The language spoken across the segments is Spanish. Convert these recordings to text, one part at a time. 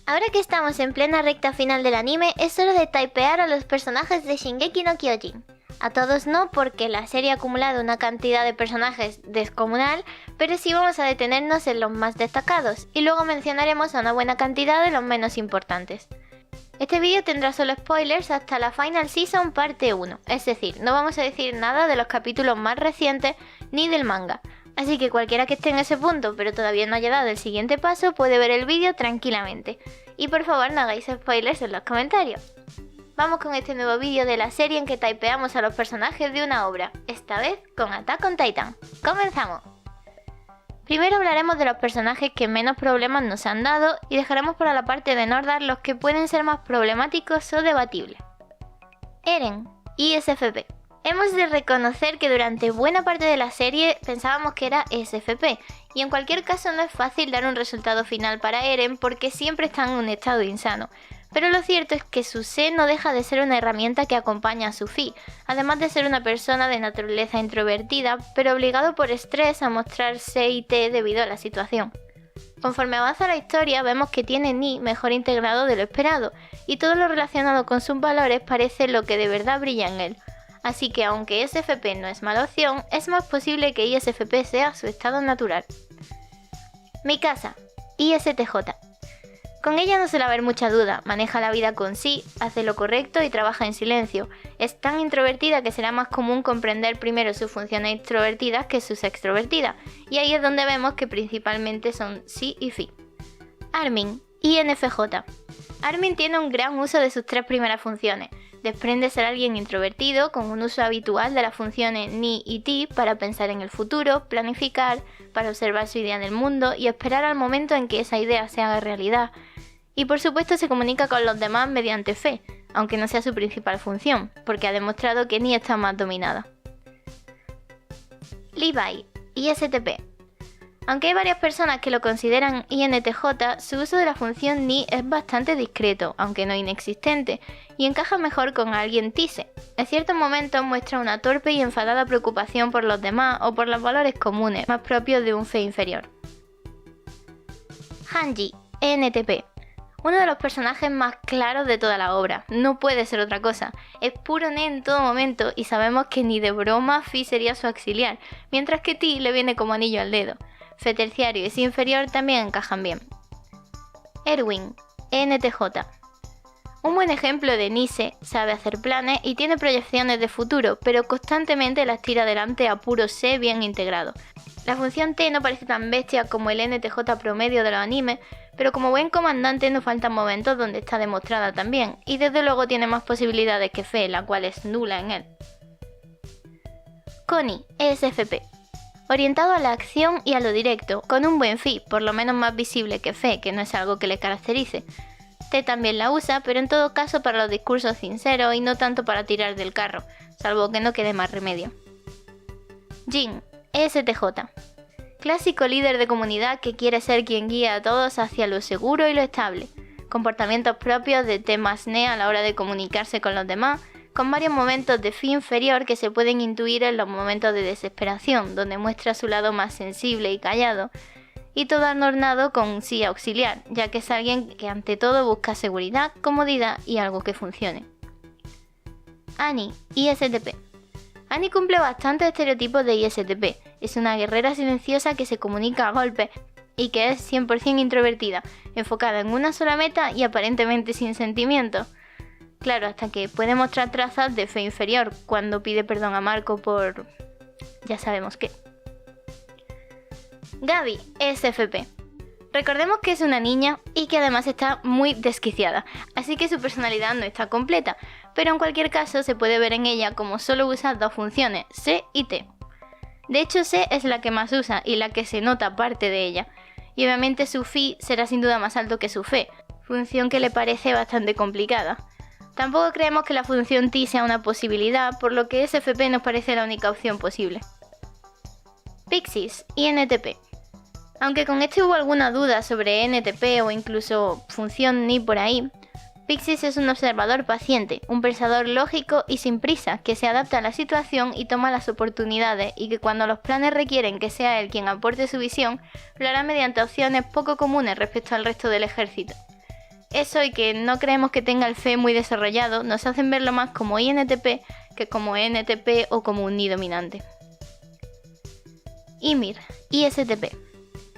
Ahora que estamos en plena recta final del anime, es hora de typear a los personajes de Shingeki no Kyojin. A todos no, porque la serie ha acumulado una cantidad de personajes descomunal, pero sí vamos a detenernos en los más destacados, y luego mencionaremos a una buena cantidad de los menos importantes. Este vídeo tendrá solo spoilers hasta la Final Season parte 1, es decir, no vamos a decir nada de los capítulos más recientes ni del manga. Así que cualquiera que esté en ese punto pero todavía no haya dado el siguiente paso puede ver el vídeo tranquilamente. Y por favor no hagáis spoilers en los comentarios. Vamos con este nuevo vídeo de la serie en que typeamos a los personajes de una obra, esta vez con Attack on Titan. ¡Comenzamos! Primero hablaremos de los personajes que menos problemas nos han dado y dejaremos para la parte de Nordar los que pueden ser más problemáticos o debatibles. Eren, ISFP. Hemos de reconocer que durante buena parte de la serie pensábamos que era SFP, y en cualquier caso no es fácil dar un resultado final para Eren porque siempre está en un estado insano. Pero lo cierto es que su C no deja de ser una herramienta que acompaña a su Fi, además de ser una persona de naturaleza introvertida, pero obligado por estrés a mostrarse y T debido a la situación. Conforme avanza la historia vemos que tiene Ni mejor integrado de lo esperado, y todo lo relacionado con sus valores parece lo que de verdad brilla en él. Así que aunque SFP no es mala opción, es más posible que ISFP sea su estado natural. Mikasa, ISTJ. Con ella no suele haber mucha duda, maneja la vida con sí, hace lo correcto y trabaja en silencio. Es tan introvertida que será más común comprender primero sus funciones introvertidas que sus extrovertidas, y ahí es donde vemos que principalmente son sí y fi. Armin, INFJ. Armin tiene un gran uso de sus tres primeras funciones. Desprende ser alguien introvertido, con un uso habitual de las funciones Ni y Ti para pensar en el futuro, planificar, para observar su idea del mundo y esperar al momento en que esa idea se haga realidad. Y por supuesto se comunica con los demás mediante fe, aunque no sea su principal función, porque ha demostrado que Ni está más dominada. Levi, ISTP. Aunque hay varias personas que lo consideran INTJ, su uso de la función Ni es bastante discreto, aunque no inexistente, y encaja mejor con alguien Tise. En ciertos momentos muestra una torpe y enfadada preocupación por los demás o por los valores comunes, más propios de un fe inferior. Hanji, ENTP. Uno de los personajes más claros de toda la obra, no puede ser otra cosa. Es puro Nen en todo momento y sabemos que ni de broma Fi sería su auxiliar, mientras que Ti le viene como anillo al dedo. Fe terciario y C inferior también encajan bien. Erwin, ENTJ. Un buen ejemplo de Nise, sabe hacer planes y tiene proyecciones de futuro, pero constantemente las tira adelante a puro C bien integrado. La función T no parece tan bestia como el NTJ promedio de los animes, pero como buen comandante no faltan momentos donde está demostrada también, y desde luego tiene más posibilidades que Fe, la cual es nula en él. Connie, ESFP. Orientado a la acción y a lo directo, con un buen Fi, por lo menos más visible que Fe, que no es algo que le caracterice. T también la usa, pero en todo caso para los discursos sinceros y no tanto para tirar del carro, salvo que no quede más remedio. Jin, ESTJ. Clásico líder de comunidad que quiere ser quien guía a todos hacia lo seguro y lo estable. Comportamientos propios de T más NE a la hora de comunicarse con los demás, con varios momentos de Fi inferior que se pueden intuir en los momentos de desesperación, donde muestra su lado más sensible y callado, y todo adornado con sí auxiliar, ya que es alguien que ante todo busca seguridad, comodidad y algo que funcione. Annie, ISTP. Annie cumple bastantes estereotipos de ISTP, es una guerrera silenciosa que se comunica a golpes y que es 100% introvertida, enfocada en una sola meta y aparentemente sin sentimientos. Claro, hasta que puede mostrar trazas de fe inferior cuando pide perdón a Marco por... ya sabemos qué. Gaby, SFP. Recordemos que es una niña y que además está muy desquiciada, así que su personalidad no está completa, pero en cualquier caso se puede ver en ella como solo usa dos funciones, C y T. De hecho C es la que más usa y la que se nota parte de ella, y obviamente su Fi será sin duda más alto que su Fe, función que le parece bastante complicada. Tampoco creemos que la función T sea una posibilidad, por lo que SFP nos parece la única opción posible. Pixis, INTP. Aunque con este hubo alguna duda sobre NTP o incluso función Ni por ahí, Pixis es un observador paciente, un pensador lógico y sin prisa, que se adapta a la situación y toma las oportunidades y que cuando los planes requieren que sea él quien aporte su visión, lo hará mediante opciones poco comunes respecto al resto del ejército. eso y que no creemos que tenga el fe muy desarrollado nos hacen verlo más como INTP que como ENTP o como un ni dominante. Ymir, ISTP.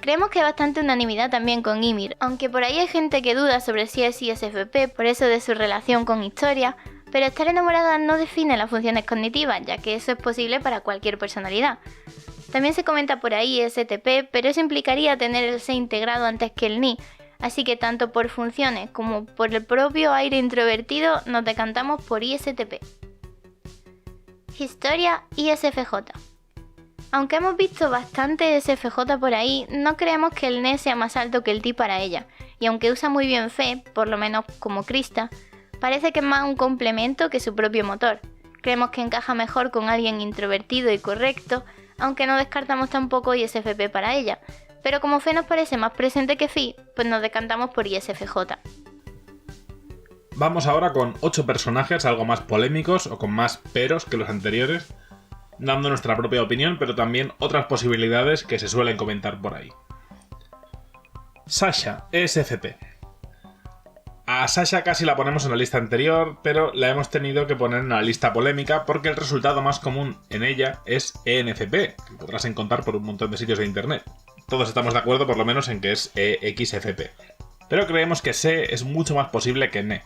Creemos que hay bastante unanimidad también con Ymir, aunque por ahí hay gente que duda sobre si es ISFP, por eso de su relación con historia, pero estar enamorada no define las funciones cognitivas, ya que eso es posible para cualquier personalidad. También se comenta por ahí ISTP, pero eso implicaría tener el C integrado antes que el ni, así que tanto por funciones como por el propio aire introvertido nos decantamos por ISTP. Historia ISFJ. Aunque hemos visto bastante SFJ por ahí, no creemos que el NE sea más alto que el T para ella, y aunque usa muy bien Fe, por lo menos como Krista, parece que es más un complemento que su propio motor. Creemos que encaja mejor con alguien introvertido y correcto, aunque no descartamos tampoco ISFP para ella, pero como Fe nos parece más presente que Phi, pues nos decantamos por ISFJ. Vamos ahora con 8 personajes algo más polémicos o con más peros que los anteriores, dando nuestra propia opinión, pero también otras posibilidades que se suelen comentar por ahí. Sasha, ESFP. A Sasha casi la ponemos en la lista anterior, pero la hemos tenido que poner en la lista polémica porque el resultado más común en ella es ENFP, que podrás encontrar por un montón de sitios de internet. Todos estamos de acuerdo por lo menos en que es EXFP. Pero creemos que C es mucho más posible que NE.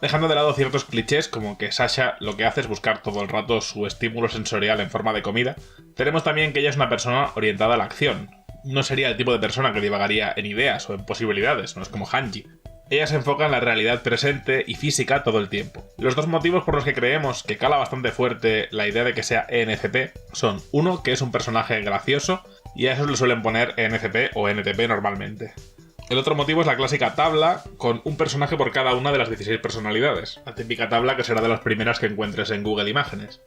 Dejando de lado ciertos clichés como que Sasha lo que hace es buscar todo el rato su estímulo sensorial en forma de comida, tenemos también que ella es una persona orientada a la acción. No sería el tipo de persona que divagaría en ideas o en posibilidades, no es como Hanji. Ella se enfoca en la realidad presente y física todo el tiempo. Los dos motivos por los que creemos que cala bastante fuerte la idea de que sea ENFP son, uno, que es un personaje gracioso, y a eso le suelen poner ENFP o ENTP normalmente. El otro motivo es la clásica tabla con un personaje por cada una de las 16 personalidades, la típica tabla que será de las primeras que encuentres en Google Imágenes.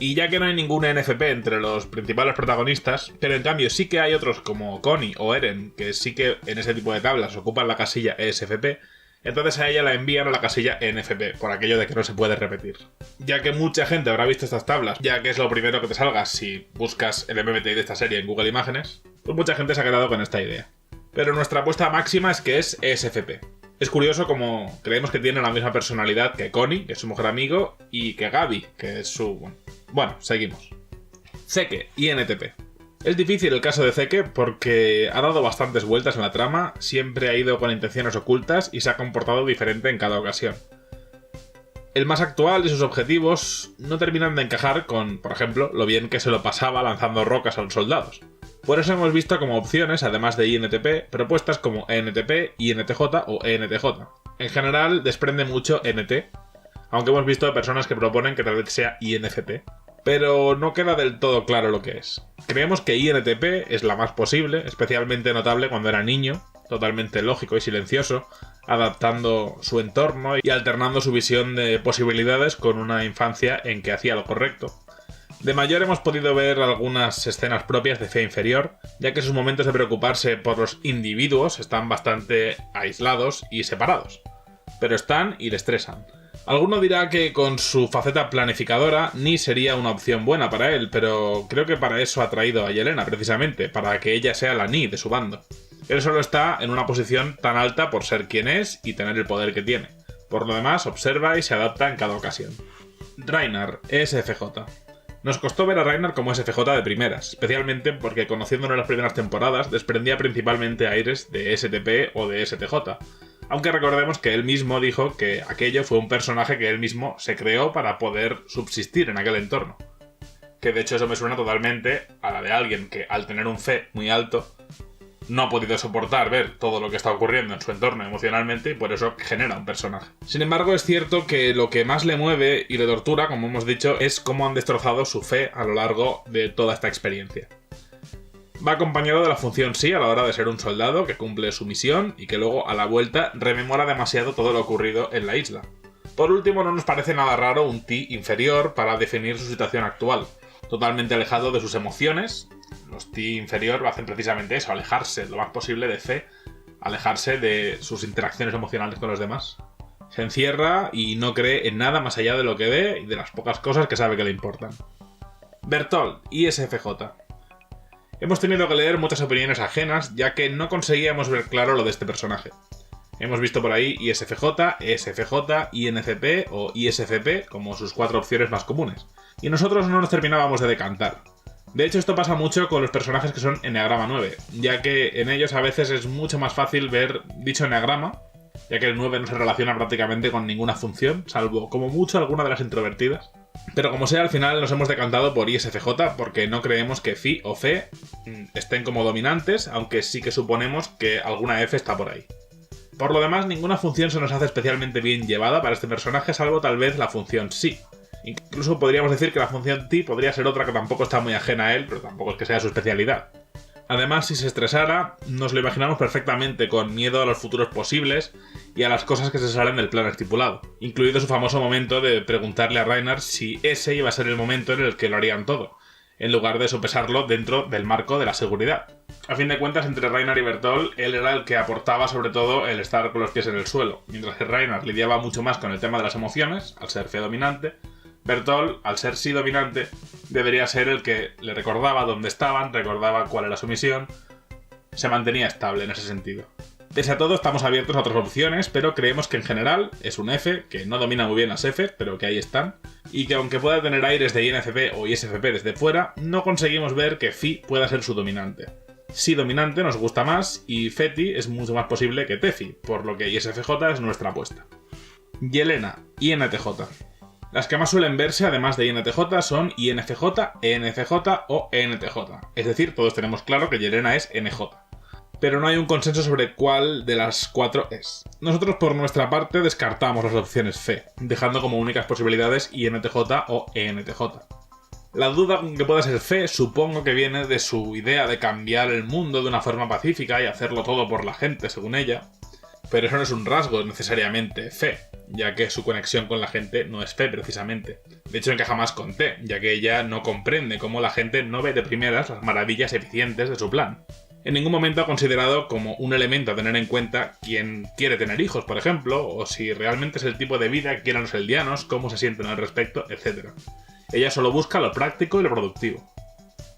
Y ya que no hay ningún ENFP entre los principales protagonistas, pero en cambio sí que hay otros como Connie o Eren, que sí que en ese tipo de tablas ocupan la casilla ESFP, entonces a ella la envían a la casilla ENFP, por aquello de que no se puede repetir. Ya que mucha gente habrá visto estas tablas, ya que es lo primero que te salga si buscas el MBTI de esta serie en Google Imágenes, pues mucha gente se ha quedado con esta idea. Pero nuestra apuesta máxima es que es ESFP. Es curioso como creemos que tiene la misma personalidad que Connie, que es su mejor amigo, y que Gaby, que es su... Bueno, seguimos. Zeke, INTP. Es difícil el caso de Zeke porque ha dado bastantes vueltas en la trama, siempre ha ido con intenciones ocultas y se ha comportado diferente en cada ocasión. El más actual y sus objetivos no terminan de encajar con, por ejemplo, lo bien que se lo pasaba lanzando rocas a los soldados. Por eso hemos visto como opciones, además de INTP, propuestas como ENTP, INTJ o ENTJ. En general desprende mucho NT, aunque hemos visto personas que proponen que tal vez sea INFP, pero no queda del todo claro lo que es. Creemos que INTP es la más posible, especialmente notable cuando era niño, totalmente lógico y silencioso, adaptando su entorno y alternando su visión de posibilidades con una infancia en que hacía lo correcto. De mayor hemos podido ver algunas escenas propias de fe inferior, ya que sus momentos de preocuparse por los individuos están bastante aislados y separados, pero están y le estresan. Alguno dirá que con su faceta planificadora Ni sería una opción buena para él, pero creo que para eso ha traído a Yelena precisamente, para que ella sea la Ni de su bando. Él solo está en una posición tan alta por ser quien es y tener el poder que tiene. Por lo demás, observa y se adapta en cada ocasión. Reinhard, ESFJ. Nos costó ver a Reinhard como SFJ de primeras, especialmente porque conociéndolo en las primeras temporadas desprendía principalmente aires de STP o de STJ, aunque recordemos que él mismo dijo que aquello fue un personaje que él mismo se creó para poder subsistir en aquel entorno. Que de hecho eso me suena totalmente a la de alguien que al tener un C muy alto no ha podido soportar ver todo lo que está ocurriendo en su entorno emocionalmente y por eso genera un personaje. Sin embargo, es cierto que lo que más le mueve y le tortura, como hemos dicho, es cómo han destrozado su fe a lo largo de toda esta experiencia. Va acompañado de la función sí a la hora de ser un soldado que cumple su misión y que luego a la vuelta rememora demasiado todo lo ocurrido en la isla. Por último, no nos parece nada raro un T inferior para definir su situación actual, totalmente alejado de sus emociones. Los T inferior hacen precisamente eso, alejarse lo más posible de fe, alejarse de sus interacciones emocionales con los demás. Se encierra y no cree en nada más allá de lo que ve y de las pocas cosas que sabe que le importan. Bertolt, ISFJ. Hemos tenido que leer muchas opiniones ajenas, ya que no conseguíamos ver claro lo de este personaje. Hemos visto por ahí ISFJ, ESFJ, INFP o ISFP como sus 4 opciones más comunes. Y nosotros no nos terminábamos de decantar. De hecho, esto pasa mucho con los personajes que son Enneagrama 9, ya que en ellos a veces es mucho más fácil ver dicho enneagrama, ya que el 9 no se relaciona prácticamente con ninguna función, salvo como mucho alguna de las introvertidas. Pero como sea, al final nos hemos decantado por ISFJ porque no creemos que Phi o Fe estén como dominantes, aunque sí que suponemos que alguna F está por ahí. Por lo demás, ninguna función se nos hace especialmente bien llevada para este personaje, salvo tal vez la función sí. Incluso podríamos decir que la función T podría ser otra que tampoco está muy ajena a él, pero tampoco es que sea su especialidad. Además, si se estresara, nos lo imaginamos perfectamente con miedo a los futuros posibles y a las cosas que se salen del plan estipulado, incluido su famoso momento de preguntarle a Reinhardt si ese iba a ser el momento en el que lo harían todo, en lugar de sopesarlo dentro del marco de la seguridad. A fin de cuentas, entre Reinhardt y Bertolt, él era el que aportaba sobre todo el estar con los pies en el suelo, mientras que Reinhardt lidiaba mucho más con el tema de las emociones, al ser fe dominante. Bertolt, al ser sí dominante, debería ser el que le recordaba dónde estaban, recordaba cuál era su misión, se mantenía estable en ese sentido. Pese a todo, estamos abiertos a otras opciones, pero creemos que en general es un F, que no domina muy bien las F, pero que ahí están, y que aunque pueda tener aires de INFP o ISFP desde fuera, no conseguimos ver que Phi pueda ser su dominante. Sí dominante nos gusta más, y Feti es mucho más posible que Tefi, por lo que ISFJ es nuestra apuesta. Yelena, INTJ. Las que más suelen verse, además de INTJ, son INFJ, ENFJ o ENTJ. Es decir, todos tenemos claro que Yelena es NJ. Pero no hay un consenso sobre cuál de las 4 es. Nosotros, por nuestra parte, descartamos las opciones Fe, dejando como únicas posibilidades INTJ o ENTJ. La duda con que pueda ser Fe supongo que viene de su idea de cambiar el mundo de una forma pacífica y hacerlo todo por la gente, según ella. Pero eso no es un rasgo necesariamente Fe, ya que su conexión con la gente no es Fe precisamente. De hecho encaja más con T, ya que ella no comprende cómo la gente no ve de primeras las maravillas eficientes de su plan. En ningún momento ha considerado como un elemento a tener en cuenta quién quiere tener hijos, por ejemplo, o si realmente es el tipo de vida que quieren los eldianos, cómo se sienten al respecto, etc. Ella solo busca lo práctico y lo productivo.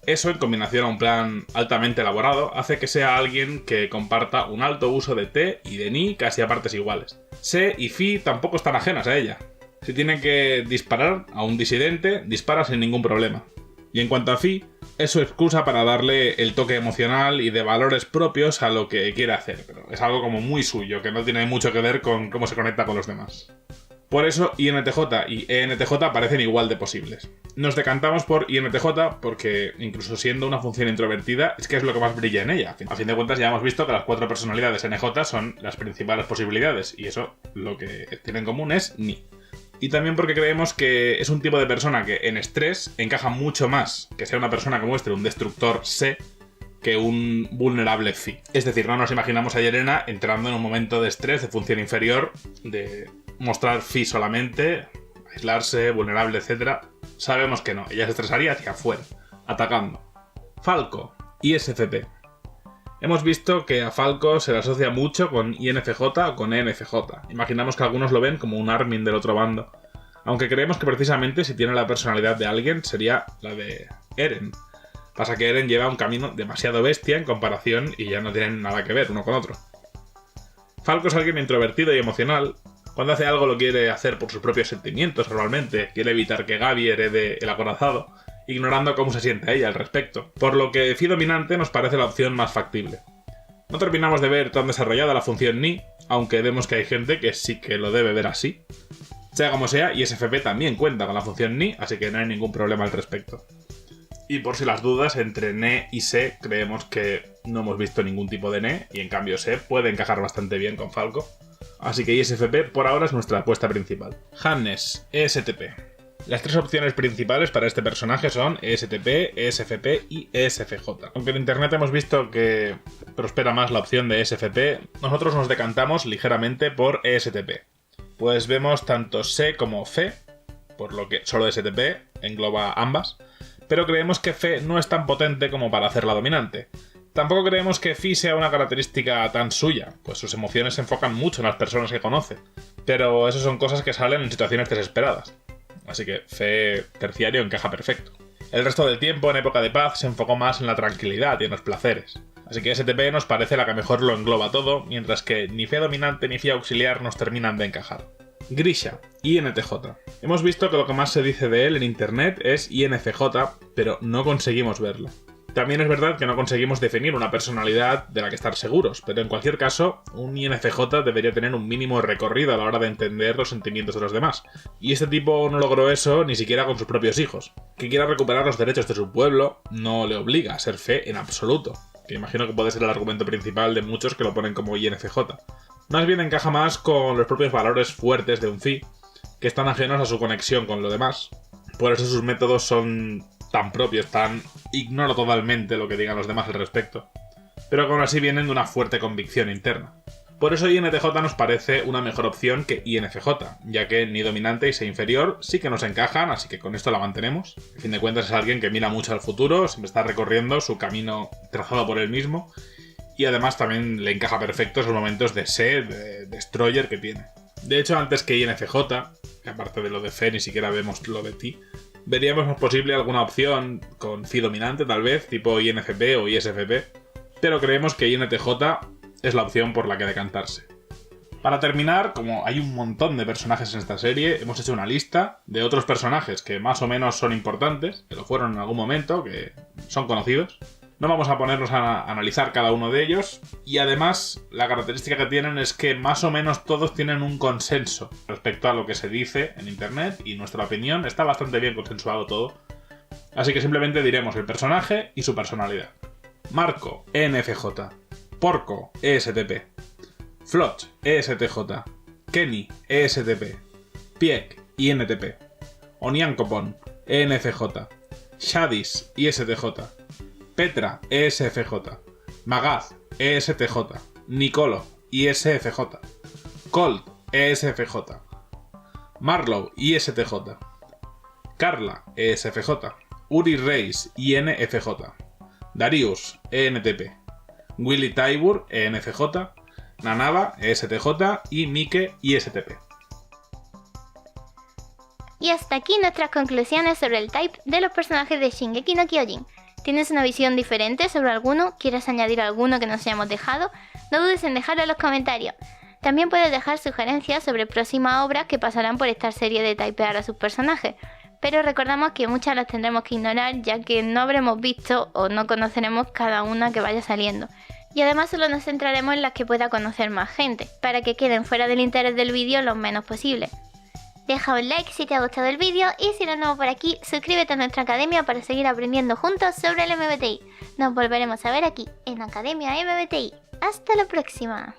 Eso, en combinación a un plan altamente elaborado, hace que sea alguien que comparta un alto uso de T y de Ni casi a partes iguales. Se y Phi tampoco están ajenas a ella. Si tiene que disparar a un disidente, dispara sin ningún problema. Y en cuanto a Phi, es su excusa para darle el toque emocional y de valores propios a lo que quiere hacer, pero es algo como muy suyo, que no tiene mucho que ver con cómo se conecta con los demás. Por eso INTJ y ENTJ parecen igual de posibles. Nos decantamos por INTJ porque, incluso siendo una función introvertida, es que es lo que más brilla en ella. A fin de cuentas ya hemos visto que las 4 personalidades NJ son las principales posibilidades, y eso lo que tiene en común es Ni. Y también porque creemos que es un tipo de persona que en estrés encaja mucho más que sea una persona que muestre un destructor Se que un vulnerable Phi. Es decir, no nos imaginamos a Yelena entrando en un momento de estrés de función inferior, de mostrar Phi solamente, aislarse, vulnerable, etc. Sabemos que no, ella se estresaría hacia afuera, atacando. Falco, ISFP. Hemos visto que a Falco se le asocia mucho con INFJ o con ENFJ. Imaginamos que algunos lo ven como un Armin del otro bando. Aunque creemos que precisamente si tiene la personalidad de alguien sería la de Eren. Pasa que Eren lleva un camino demasiado bestia en comparación y ya no tienen nada que ver uno con otro. Falco es alguien introvertido y emocional. Cuando hace algo lo quiere hacer por sus propios sentimientos normalmente. Quiere evitar que Gaby herede el acorazado, ignorando cómo se siente ella al respecto. Por lo que Phi dominante nos parece la opción más factible. No terminamos de ver tan desarrollada la función Ni, aunque vemos que hay gente que sí que lo debe ver así. Sea como sea, ISFP también cuenta con la función Ni, así que no hay ningún problema al respecto. Y por si las dudas, entre Ne y Se creemos que no hemos visto ningún tipo de Ne, y en cambio Se puede encajar bastante bien con Falco. Así que ISFP por ahora es nuestra apuesta principal. Hannes, ESTP. Las 3 opciones principales para este personaje son ESTP, ESFP y ESFJ. Aunque en internet hemos visto que prospera más la opción de ESFP, nosotros nos decantamos ligeramente por ESTP. Pues vemos tanto Se como Fe, por lo que solo ESTP engloba ambas, pero creemos que Fe no es tan potente como para hacerla dominante. Tampoco creemos que Phi sea una característica tan suya, pues sus emociones se enfocan mucho en las personas que conoce, pero eso son cosas que salen en situaciones desesperadas. Así que Fe terciario encaja perfecto. El resto del tiempo, en época de paz, se enfocó más en la tranquilidad y en los placeres. Así que STP nos parece la que mejor lo engloba todo, mientras que ni fe dominante ni fe auxiliar nos terminan de encajar. Grisha, INTJ. Hemos visto que lo que más se dice de él en internet es INFJ, pero no conseguimos verlo. También es verdad que no conseguimos definir una personalidad de la que estar seguros, pero en cualquier caso, un INFJ debería tener un mínimo recorrido a la hora de entender los sentimientos de los demás. Y este tipo no logró eso ni siquiera con sus propios hijos. Que quiera recuperar los derechos de su pueblo no le obliga a ser fe en absoluto, que imagino que puede ser el argumento principal de muchos que lo ponen como INFJ. Más bien encaja más con los propios valores fuertes de un Phi, que están ajenos a su conexión con lo demás. Por eso sus métodos son tan propios, ignoro totalmente lo que digan los demás al respecto, pero que aún así vienen de una fuerte convicción interna. Por eso INTJ nos parece una mejor opción que INFJ, ya que ni dominante y sea inferior sí que nos encajan, así que con esto la mantenemos. A fin de cuentas es alguien que mira mucho al futuro, siempre está recorriendo su camino trazado por él mismo, y además también le encaja perfecto esos momentos de sed, de destroyer que tiene. De hecho, antes que INFJ, que aparte de lo de fe ni siquiera vemos lo de ti, veríamos más posible alguna opción con Phi dominante tal vez, tipo INFP o ISFP, pero creemos que INTJ es la opción por la que decantarse. Para terminar, como hay un montón de personajes en esta serie, hemos hecho una lista de otros personajes que más o menos son importantes, que lo fueron en algún momento, que son conocidos. No vamos a ponernos a analizar cada uno de ellos, y además la característica que tienen es que más o menos todos tienen un consenso respecto a lo que se dice en internet, y nuestra opinión está bastante bien consensuado todo. Así que simplemente diremos el personaje y su personalidad. Marco, ENFJ. Porco, ESTP. Floch, ESTJ. Kenny, ESTP. Piek, INTP. Onyankopon, ENFJ. Shadis, ISTJ. Petra, ESFJ. Magaz, ESTJ. Nicolo, ISFJ. Colt, ESFJ. Marlow, ISTJ. Carla, ESFJ. Uri Reis, INFJ. Darius, ENTP. Willy Tybur, ENFJ. Nanaba, ESTJ. Y Mike, ISTP. Y hasta aquí nuestras conclusiones sobre el type de los personajes de Shingeki no Kyojin. ¿Tienes una visión diferente sobre alguno? ¿Quieres añadir alguno que nos hayamos dejado? No dudes en dejarlo en los comentarios. También puedes dejar sugerencias sobre próximas obras que pasarán por esta serie de typear a sus personajes. Pero recordamos que muchas las tendremos que ignorar, ya que no habremos visto o no conoceremos cada una que vaya saliendo. Y además solo nos centraremos en las que pueda conocer más gente, para que queden fuera del interés del vídeo lo menos posible. Deja un like si te ha gustado el vídeo y si eres nuevo por aquí, suscríbete a nuestra academia para seguir aprendiendo juntos sobre el MBTI. Nos volveremos a ver aquí en Academia MBTI. ¡Hasta la próxima!